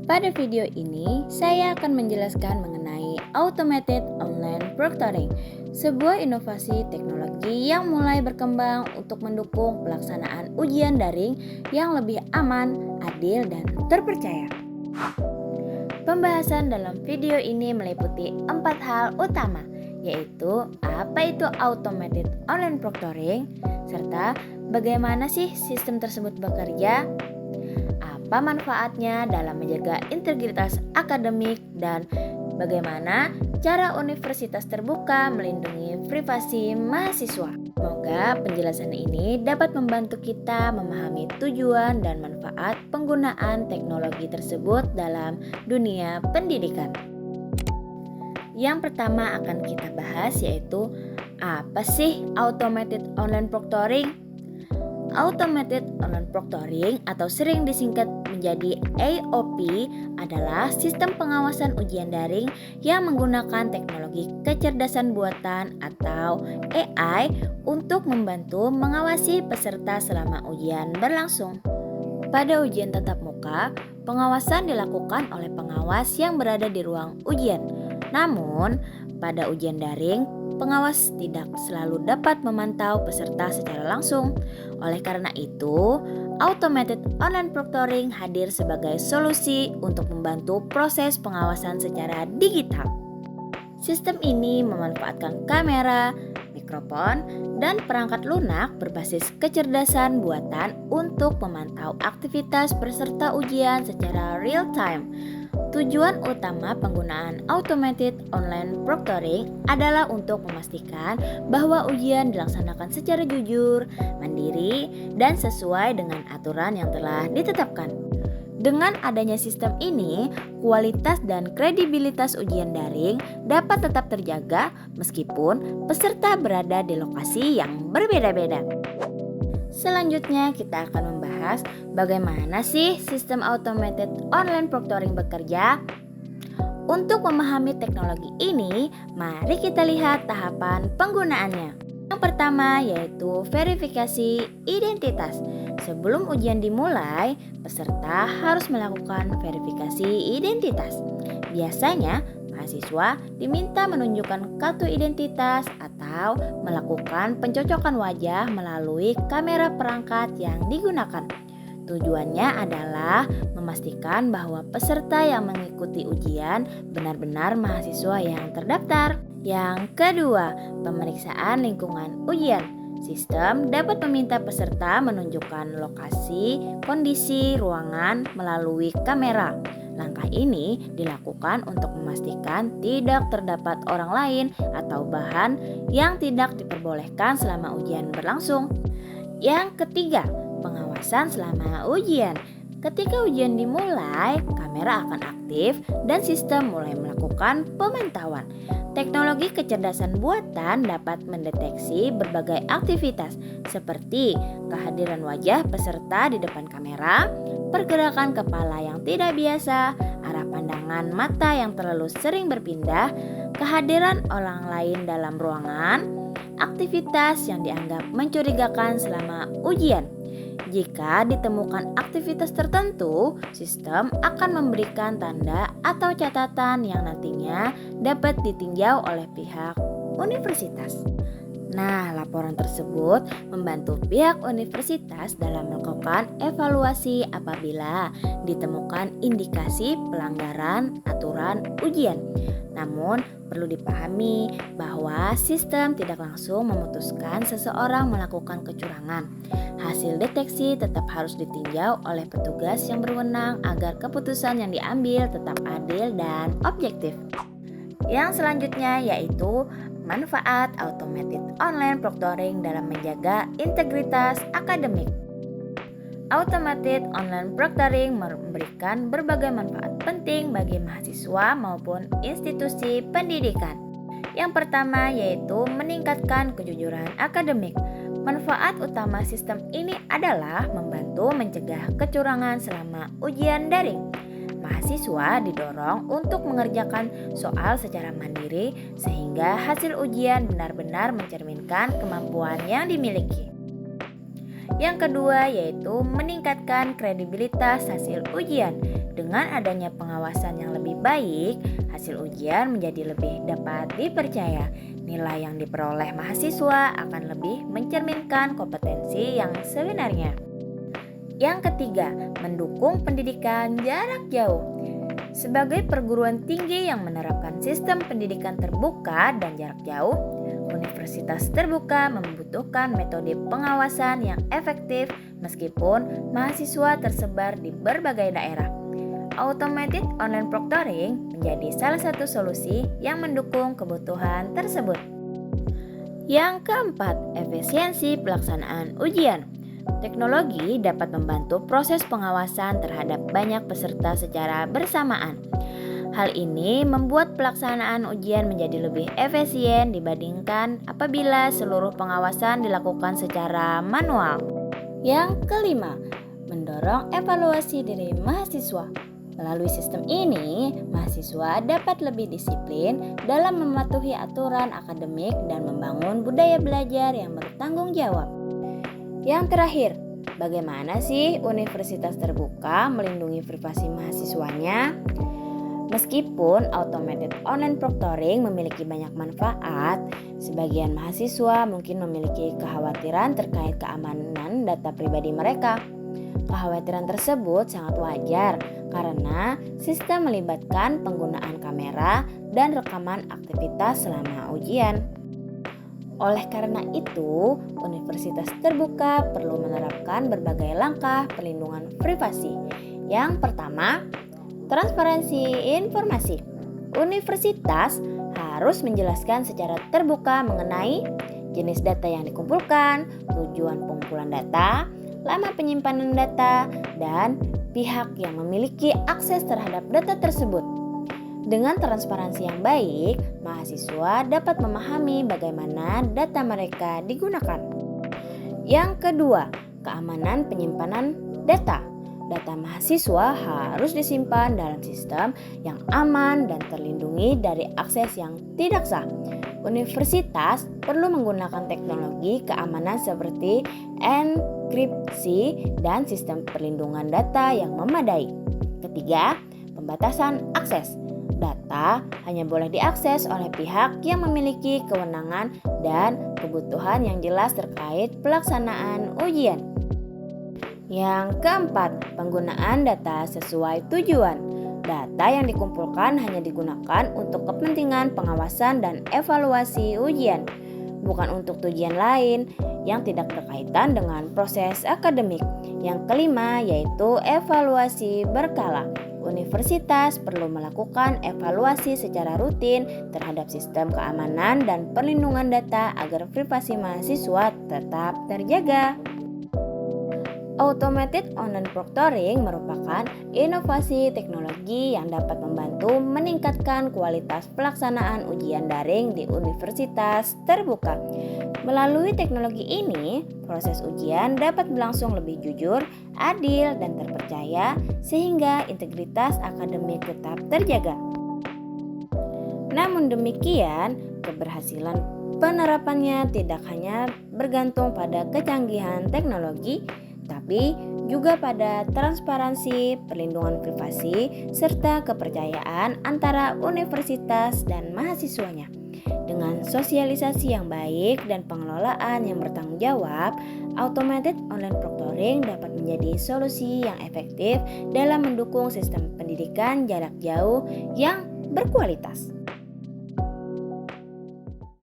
Pada video ini, saya akan menjelaskan mengenai Automated Online Proctoring, sebuah inovasi teknologi yang mulai berkembang untuk mendukung pelaksanaan ujian daring yang lebih aman, adil, dan terpercaya. Pembahasan dalam video ini meliputi 4 hal utama, yaitu apa itu Automated Online Proctoring, serta bagaimana sih sistem tersebut bekerja, apa manfaatnya dalam menjaga integritas akademik, dan bagaimana cara universitas terbuka melindungi privasi mahasiswa. Semoga penjelasan ini dapat membantu kita memahami tujuan dan manfaat penggunaan teknologi tersebut dalam dunia pendidikan. Yang pertama akan kita bahas yaitu apa sih Automated Online Proctoring? Automated Online Proctoring atau sering disingkat menjadi AOP adalah sistem pengawasan ujian daring yang menggunakan teknologi kecerdasan buatan atau AI untuk membantu mengawasi peserta selama ujian berlangsung. Pada ujian tatap muka, pengawasan dilakukan oleh pengawas yang berada di ruang ujian. Namun, pada ujian daring, pengawas tidak selalu dapat memantau peserta secara langsung. Oleh karena itu, Automated Online Proctoring hadir sebagai solusi untuk membantu proses pengawasan secara digital. Sistem ini memanfaatkan kamera, mikrofon, dan perangkat lunak berbasis kecerdasan buatan untuk memantau aktivitas peserta ujian secara real time. Tujuan utama penggunaan Automated Online Proctoring adalah untuk memastikan bahwa ujian dilaksanakan secara jujur, mandiri, dan sesuai dengan aturan yang telah ditetapkan. Dengan adanya sistem ini, kualitas dan kredibilitas ujian daring dapat tetap terjaga meskipun peserta berada di lokasi yang berbeda-beda. Selanjutnya kita akan membahas bagaimana sih sistem Automated Online Proctoring bekerja. Untuk memahami teknologi ini, mari kita lihat tahapan penggunaannya. Yang pertama yaitu verifikasi identitas. Sebelum ujian dimulai, peserta harus melakukan verifikasi identitas. Biasanya, mahasiswa diminta menunjukkan kartu identitas atau melakukan pencocokan wajah melalui kamera perangkat yang digunakan. Tujuannya adalah memastikan bahwa peserta yang mengikuti ujian benar-benar mahasiswa yang terdaftar. Yang kedua, pemeriksaan lingkungan ujian. Sistem dapat meminta peserta menunjukkan lokasi, kondisi ruangan melalui kamera. Langkah ini dilakukan untuk memastikan tidak terdapat orang lain atau bahan yang tidak diperbolehkan selama ujian berlangsung. Yang ketiga, pengawasan selama ujian. Ketika ujian dimulai, kamera akan aktif dan sistem mulai melakukan pemantauan. Teknologi kecerdasan buatan dapat mendeteksi berbagai aktivitas seperti kehadiran wajah peserta di depan kamera, pergerakan kepala yang tidak biasa, arah pandangan mata yang terlalu sering berpindah, kehadiran orang lain dalam ruangan, aktivitas yang dianggap mencurigakan selama ujian. Jika ditemukan aktivitas tertentu, sistem akan memberikan tanda atau catatan yang nantinya dapat ditinjau oleh pihak universitas. Nah, laporan tersebut membantu pihak universitas dalam melakukan evaluasi apabila ditemukan indikasi pelanggaran aturan ujian. Namun, perlu dipahami bahwa sistem tidak langsung memutuskan seseorang melakukan kecurangan. Hasil deteksi tetap harus ditinjau oleh petugas yang berwenang agar keputusan yang diambil tetap adil dan objektif. Yang selanjutnya yaitu manfaat Automated Online Proctoring dalam menjaga integritas akademik. Automated Online Proctoring memberikan berbagai manfaat penting bagi mahasiswa maupun institusi pendidikan. Yang pertama yaitu meningkatkan kejujuran akademik. Manfaat utama sistem ini adalah membantu mencegah kecurangan selama ujian daring. Mahasiswa didorong untuk mengerjakan soal secara mandiri sehingga hasil ujian benar-benar mencerminkan kemampuan yang dimiliki. Yang kedua yaitu meningkatkan kredibilitas hasil ujian. Dengan adanya pengawasan yang lebih baik, hasil ujian menjadi lebih dapat dipercaya. Nilai yang diperoleh mahasiswa akan lebih mencerminkan kompetensi yang sebenarnya. Yang ketiga, mendukung pendidikan jarak jauh. Sebagai perguruan tinggi yang menerapkan sistem pendidikan terbuka dan jarak jauh, universitas terbuka membutuhkan metode pengawasan yang efektif meskipun mahasiswa tersebar di berbagai daerah. Automated online proctoring menjadi salah satu solusi yang mendukung kebutuhan tersebut. Yang keempat, efisiensi pelaksanaan ujian. Teknologi dapat membantu proses pengawasan terhadap banyak peserta secara bersamaan. Hal ini membuat pelaksanaan ujian menjadi lebih efisien dibandingkan apabila seluruh pengawasan dilakukan secara manual. Yang kelima, mendorong evaluasi diri mahasiswa. Melalui sistem ini, mahasiswa dapat lebih disiplin dalam mematuhi aturan akademik dan membangun budaya belajar yang bertanggung jawab. Yang terakhir, bagaimana sih universitas terbuka melindungi privasi mahasiswanya? Meskipun automated online proctoring memiliki banyak manfaat, sebagian mahasiswa mungkin memiliki kekhawatiran terkait keamanan data pribadi mereka. Kekhawatiran tersebut sangat wajar karena sistem melibatkan penggunaan kamera dan rekaman aktivitas selama ujian. Oleh karena itu, universitas terbuka perlu menerapkan berbagai langkah perlindungan privasi. Yang pertama, transparansi informasi. Universitas harus menjelaskan secara terbuka mengenai jenis data yang dikumpulkan, tujuan pengumpulan data, lama penyimpanan data, dan pihak yang memiliki akses terhadap data tersebut. Dengan transparansi yang baik, mahasiswa dapat memahami bagaimana data mereka digunakan. Yang kedua, keamanan penyimpanan data. Data mahasiswa harus disimpan dalam sistem yang aman dan terlindungi dari akses yang tidak sah. Universitas perlu menggunakan teknologi keamanan seperti enkripsi dan sistem perlindungan data yang memadai. Ketiga, pembatasan akses. Data hanya boleh diakses oleh pihak yang memiliki kewenangan dan kebutuhan yang jelas terkait pelaksanaan ujian. Yang keempat, penggunaan data sesuai tujuan. Data yang dikumpulkan hanya digunakan untuk kepentingan pengawasan dan evaluasi ujian, bukan untuk tujuan lain yang tidak berkaitan dengan proses akademik. Yang kelima, yaitu evaluasi berkala. Universitas perlu melakukan evaluasi secara rutin terhadap sistem keamanan dan perlindungan data agar privasi mahasiswa tetap terjaga. Automated online proctoring merupakan inovasi teknologi yang dapat membantu meningkatkan kualitas pelaksanaan ujian daring di universitas terbuka. Melalui teknologi ini, proses ujian dapat berlangsung lebih jujur, adil, dan terpercaya sehingga integritas akademik tetap terjaga. Namun demikian, keberhasilan penerapannya tidak hanya bergantung pada kecanggihan teknologi, tapi juga pada transparansi, perlindungan privasi, serta kepercayaan antara universitas dan mahasiswanya. Dengan sosialisasi yang baik dan pengelolaan yang bertanggung jawab, automated online proctoring dapat menjadi solusi yang efektif dalam mendukung sistem pendidikan jarak jauh yang berkualitas.